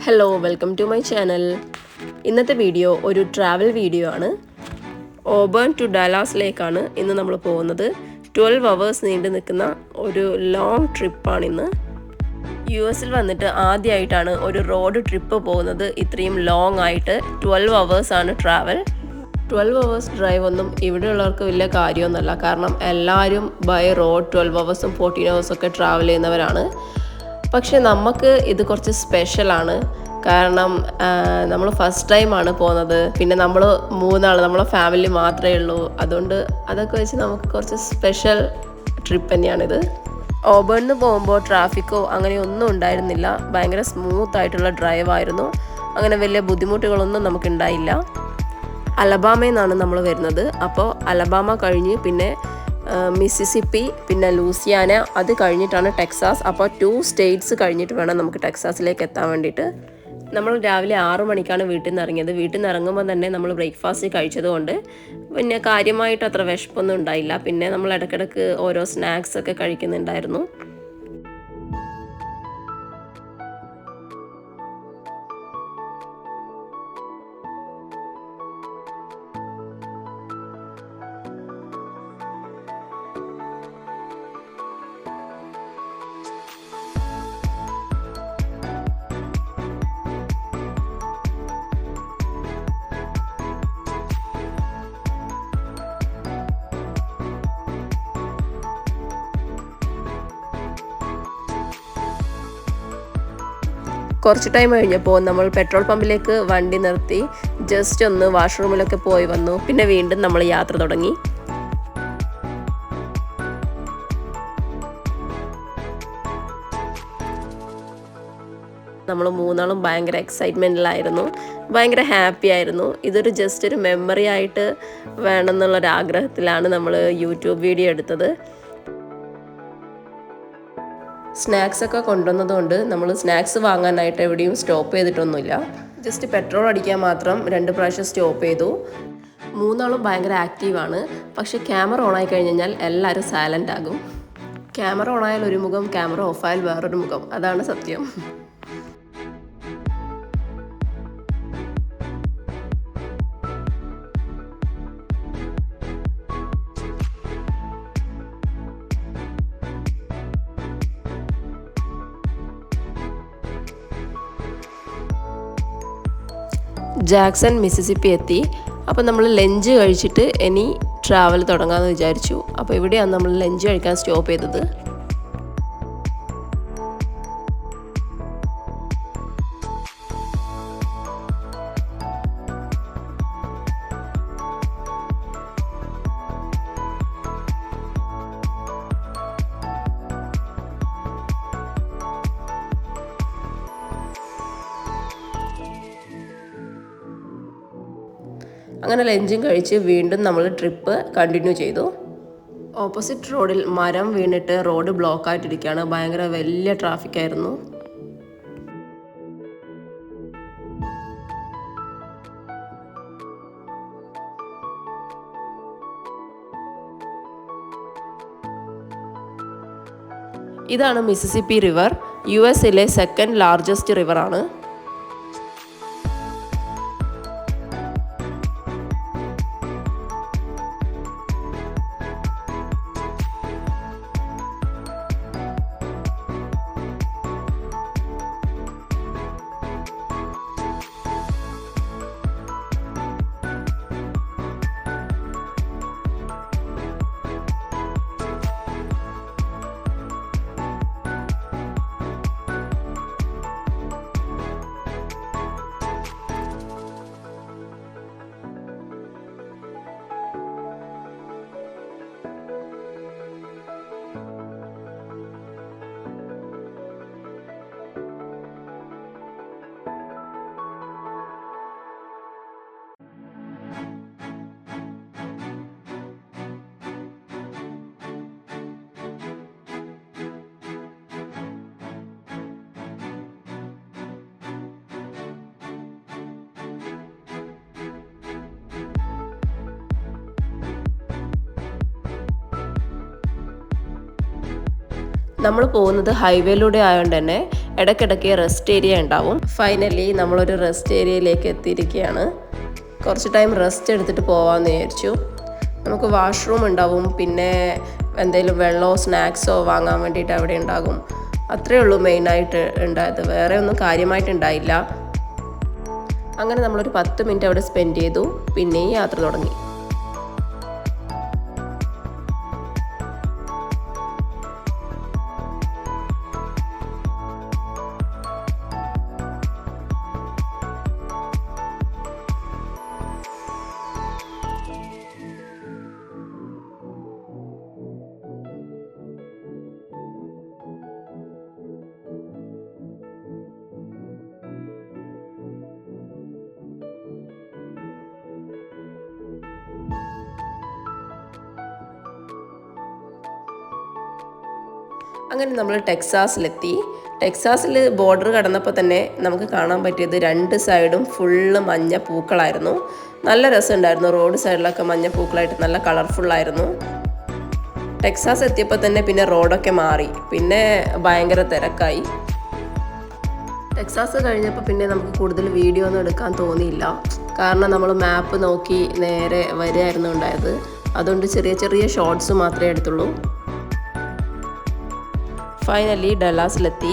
Hello, welcome to my channel. ഇന്നത്തെ video ഒരു travel video ആണ്. ഓബേൺ ടു ഡാലാസിലേക്കാണ് ഇന്ന് നമ്മൾ പോകുന്നത്. 12 hours നീണ്ടു നിൽക്കുന്ന ഒരു ലോങ് ട്രിപ്പാണിന്ന്. US-ൽ വന്നിട്ട് ആദ്യമായിട്ടാണ് ഒരു റോഡ് ട്രിപ്പ് പോകുന്നത്. ഇത്രയും ലോങ് ആയിട്ട് 12 hours ആണ് ട്രാവൽ. 12 hours ഡ്രൈവ് ഒന്നും ഇവിടെയുള്ളവർക്ക് വലിയ കാര്യമൊന്നുമല്ല. കാരണം എല്ലാവരും ബൈ റോഡ് 12 hours-ഉം 14 hours ഒക്കെ ട്രാവൽ ചെയ്യുന്നവരാണ്. പക്ഷെ നമുക്ക് ഇത് കുറച്ച് സ്പെഷ്യലാണ്. കാരണം നമ്മൾ ഫസ്റ്റ് ടൈമാണ് പോകുന്നത്. പിന്നെ നമ്മൾ മൂന്നാൾ, നമ്മളെ ഫാമിലി മാത്രമേ ഉള്ളൂ. അതുകൊണ്ട് അതൊക്കെ വെച്ച് നമുക്ക് കുറച്ച് സ്പെഷ്യൽ ട്രിപ്പ് തന്നെയാണിത്. ഓബേണിന് പോകുമ്പോൾ ട്രാഫിക്കോ അങ്ങനെയൊന്നും ഉണ്ടായിരുന്നില്ല. ഭയങ്കര സ്മൂത്ത് ആയിട്ടുള്ള ഡ്രൈവായിരുന്നു. അങ്ങനെ വലിയ ബുദ്ധിമുട്ടുകളൊന്നും നമുക്കുണ്ടായില്ല. അലബാമയിൽ നിന്നാണ് നമ്മൾ വരുന്നത്. അപ്പോൾ അലബാമ കഴിഞ്ഞ് പിന്നെ മിസിസിപ്പി, പിന്നെ ലൂസിയാന, അത് കഴിഞ്ഞിട്ടാണ് ടെക്സാസ്. അപ്പോൾ 2 states കഴിഞ്ഞിട്ട് വേണം നമുക്ക് ടെക്സാസിലേക്ക് എത്താൻ വേണ്ടിയിട്ട്. നമ്മൾ രാവിലെ 6 മണിക്കാണ് വീട്ടിൽ നിന്ന് ഇറങ്ങിയത്. വീട്ടിൽ നിന്ന് ഇറങ്ങുമ്പോൾ തന്നെ നമ്മൾ ബ്രേക്ക്ഫാസ്റ്റ് കഴിച്ചതുകൊണ്ട് പിന്നെ കാര്യമായിട്ട് അത്ര വിശപ്പൊന്നും ഉണ്ടായില്ല. പിന്നെ നമ്മൾ ഇടയ്ക്കിടയ്ക്ക് ഓരോ സ്നാക്സ് ഒക്കെ കഴിക്കുന്നുണ്ടായിരുന്നു. കുറച്ച് ടൈം കഴിഞ്ഞപ്പോൾ നമ്മൾ പെട്രോൾ പമ്പിലേക്ക് വണ്ടി നിർത്തി ജസ്റ്റ് ഒന്ന് വാഷ്റൂമിലൊക്കെ പോയി വന്നു. പിന്നെ വീണ്ടും നമ്മൾ യാത്ര തുടങ്ങി. നമ്മൾ മൂന്നാളും ഭയങ്കര എക്സൈറ്റ്മെൻറ്റിലായിരുന്നു, ഭയങ്കര ഹാപ്പി ആയിരുന്നു. ഇതൊരു ജസ്റ്റ് ഒരു മെമ്മറി ആയിട്ട് വേണമെന്നുള്ളൊരാഗ്രഹത്തിലാണ് നമ്മൾ യൂട്യൂബ് വീഡിയോ എടുത്തത്. സ്നാക്സ് ഒക്കെ കൊണ്ടുവന്നതുകൊണ്ട് നമ്മൾ സ്നാക്സ് വാങ്ങാനായിട്ട് എവിടെയും സ്റ്റോപ്പ് ചെയ്തിട്ടൊന്നുമില്ല. ജസ്റ്റ് പെട്രോൾ അടിക്കാൻ മാത്രം 2 പ്രാവശ്യം സ്റ്റോപ്പ് ചെയ്തു. മൂന്നാളും ഭയങ്കര ആക്റ്റീവാണ്. പക്ഷേ ക്യാമറ ഓൺ ആയി കഴിഞ്ഞാൽ എല്ലാവരും സൈലൻ്റ് ആകും. ക്യാമറ ഓൺ ആയാൽ ഒരു മുഖം, ക്യാമറ ഓഫായാൽ വേറൊരു മുഖം. അതാണ് സത്യം. ജാക്സൺ മിസിസിപ്പി എത്തി. അപ്പോൾ നമ്മൾ ലഞ്ച് കഴിച്ചിട്ട് ഇനി ട്രാവൽ തുടങ്ങാമെന്ന് വിചാരിച്ചു. അപ്പോൾ ഇവിടെയാണ് നമ്മൾ ലഞ്ച് കഴിക്കാൻ സ്റ്റോപ്പ് ചെയ്തത്. അങ്ങനെ ലഞ്ചും കഴിച്ച് വീണ്ടും നമ്മൾ ട്രിപ്പ് കണ്ടിന്യൂ ചെയ്തു. ഓപ്പോസിറ്റ് റോഡിൽ മരം വീണിട്ട് റോഡ് ബ്ലോക്ക് ആയിട്ടിരിക്കുകയാണ്. ഭയങ്കര വലിയ ട്രാഫിക്കായിരുന്നു. ഇതാണ് മിസിസിപ്പി റിവർ. US-ലെ സെക്കൻഡ് ലാർജസ്റ്റ് റിവറാണ്. നമ്മൾ പോകുന്നത് ഹൈവേയിലൂടെ ആയതുകൊണ്ട് തന്നെ ഇടയ്ക്കിടയ്ക്ക് റെസ്റ്റ് ഏരിയ ഉണ്ടാവും. ഫൈനലി നമ്മളൊരു റെസ്റ്റ് ഏരിയയിലേക്ക് എത്തിയിരിക്കുകയാണ്. കുറച്ച് ടൈം റെസ്റ്റ് എടുത്തിട്ട് പോകാമെന്ന് വിചാരിച്ചു. നമുക്ക് വാഷ്റൂം ഉണ്ടാവും, പിന്നെ എന്തെങ്കിലും വെള്ളമോ സ്നാക്സോ വാങ്ങാൻ വേണ്ടിയിട്ട് അവിടെ ഉണ്ടാകും. അത്രയേ ഉള്ളൂ മെയിനായിട്ട് ഉണ്ടായത്, വേറെ ഒന്നും കാര്യമായിട്ടുണ്ടായില്ല. അങ്ങനെ നമ്മളൊരു 10 മിനിറ്റ് അവിടെ സ്പെൻഡ് ചെയ്തു. പിന്നെയും യാത്ര തുടങ്ങി. അങ്ങനെ നമ്മൾ ടെക്സാസിലെത്തി. ടെക്സാസിൽ ബോർഡർ കടന്നപ്പോൾ തന്നെ നമുക്ക് കാണാൻ പറ്റിയത് 2 സൈഡും ഫുള്ള് മഞ്ഞ പൂക്കളായിരുന്നു. നല്ല രസമുണ്ടായിരുന്നു. റോഡ് സൈഡിലൊക്കെ മഞ്ഞ പൂക്കളായിട്ട് നല്ല കളർഫുള്ളായിരുന്നു. ടെക്സാസ് എത്തിയപ്പോൾ തന്നെ പിന്നെ റോഡൊക്കെ മാറി, പിന്നെ ഭയങ്കര തിരക്കായി. ടെക്സാസ് കഴിഞ്ഞപ്പോൾ പിന്നെ നമുക്ക് കൂടുതൽ വീഡിയോ ഒന്നും എടുക്കാൻ തോന്നിയില്ല. കാരണം നമ്മൾ മാപ്പ് നോക്കി നേരെ വരികയായിരുന്നു ഉണ്ടായത്. അതുകൊണ്ട് ചെറിയ ചെറിയ ഷോർട്സ് മാത്രമേ എടുത്തുള്ളൂ. ഫൈനലി ഡലാസിലെത്തി.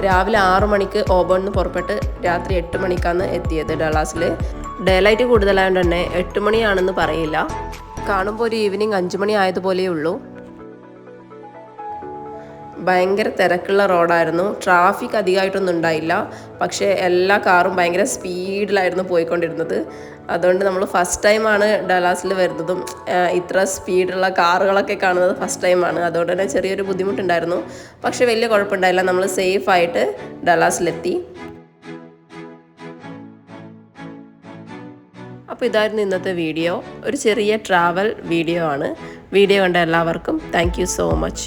രാവിലെ 6 മണിക്ക് ഓബേണിന്ന് പുറപ്പെട്ട് രാത്രി 8 മണിക്കാണ് എത്തിയത് ഡലാസിൽ. ഡേ ലൈറ്റ് കൂടുതലായതുകൊണ്ട് തന്നെ 8 മണിയാണെന്ന് പറയില്ല. കാണുമ്പോൾ ഒരു ഈവനിങ് 5 മണി ആയതുപോലെയേ ഉള്ളൂ. ഭയങ്കര തിരക്കുള്ള റോഡായിരുന്നു. ട്രാഫിക് അധികമായിട്ടൊന്നും ഉണ്ടായില്ല. പക്ഷേ എല്ലാ കാറും ഭയങ്കര സ്പീഡിലായിരുന്നു പോയിക്കൊണ്ടിരുന്നത്. അതുകൊണ്ട് നമ്മൾ ഫസ്റ്റ് ടൈമാണ് ഡലാസിൽ വരുന്നതും ഇത്ര സ്പീഡുള്ള കാറുകളൊക്കെ കാണുന്നത് ഫസ്റ്റ് ടൈമാണ്. അതുകൊണ്ട് തന്നെ ചെറിയൊരു ബുദ്ധിമുട്ടുണ്ടായിരുന്നു. പക്ഷേ വലിയ കുഴപ്പമുണ്ടായില്ല. നമ്മൾ സേഫായിട്ട് ഡലാസിലെത്തി. അപ്പോൾ ഇതായിരുന്നു ഇന്നത്തെ വീഡിയോ. ഒരു ചെറിയ ട്രാവൽ വീഡിയോ ആണ്. വീഡിയോ കണ്ട എല്ലാവർക്കും താങ്ക് യു സോ മച്ച്.